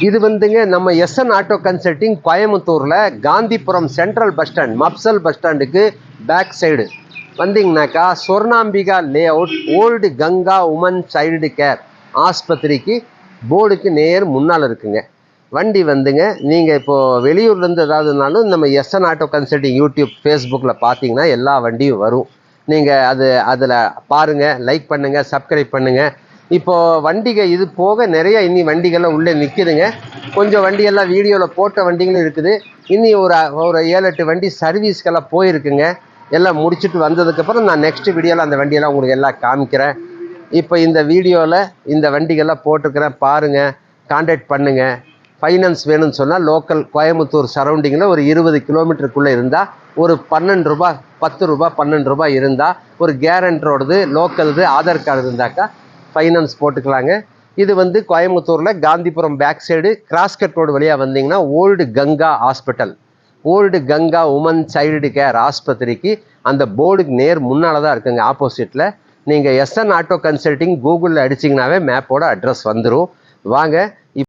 இது வந்துங்க நம்ம எஸ்என் ஆட்டோ கன்சல்டிங் கோயம்புத்தூரில் Gandhipuram central bus stand mofussil bus ஸ்டாண்டுக்கு பேக் சைடு வந்தீங்கன்னாக்கா Swarnambika layout old Ganga woman child care ஆஸ்பத்திரிக்கு போர்டுக்கு நேர் முன்னால் இருக்குங்க. வண்டி வந்துங்க நீங்கள் இப்போது வெளியூர்லேருந்து ஏதாவதுனாலும் நம்ம எஸ்என் ஆட்டோ கன்சல்டிங் யூடியூப் ஃபேஸ்புக்கில் பார்த்தீங்கன்னா எல்லா வண்டியும் வரும். நீங்கள் அதில் பாருங்கள், லைக் பண்ணுங்கள், சப்ஸ்கிரைப் பண்ணுங்கள். இப்போது வண்டிகள் இது போக நிறைய இன்னி வண்டிகள்லாம் உள்ளே நிற்குதுங்க. கொஞ்சம் வண்டியெல்லாம் வீடியோவில் போட்ட வண்டிகளும் இருக்குது. இன்னி ஒரு 7-8 வண்டி சர்வீஸ்க்கெல்லாம் போயிருக்குங்க. எல்லாம் முடிச்சுட்டு வந்ததுக்கப்புறம் நான் நெக்ஸ்ட் வீடியோவில் அந்த வண்டியெல்லாம் உங்களுக்கு எல்லாம் காமிக்கிறேன். இப்போ இந்த வீடியோவில் இந்த வண்டிகள்லாம் போட்டிருக்கிறேன், பாருங்கள், கான்டாக்ட் பண்ணுங்கள். ஃபைனான்ஸ் வேணும்னு சொன்னால் லோக்கல் கோயம்புத்தூர் சரௌண்டிங்கில் ஒரு 20 கிலோமீட்டருக்குள்ளே இருந்தால் ஒரு 12 ரூபா 10 ரூபா 12 ரூபா இருந்தால் ஒரு கேரண்டரோடது லோக்கல்து ஆதார் கார்டு இருந்தாக்கா ஃபைனான்ஸ் போட்டுக்கலாங்க. இது வந்து கோயம்புத்தூரில் Gandhipuram back side crosscut road வழியாக வந்தீங்கன்னா old Ganga hospital, old Ganga woman child care ஆஸ்பத்திரிக்கு அந்த போர்டுக்கு நேர் முன்னால் தான் இருக்குங்க, ஆப்போசிட்டில். நீங்கள் எஸ்என் ஆட்டோ கன்சல்டிங் கூகுளில் அடிச்சிங்கனாவே மேப்போட அட்ரஸ் வந்துடும். வாங்க.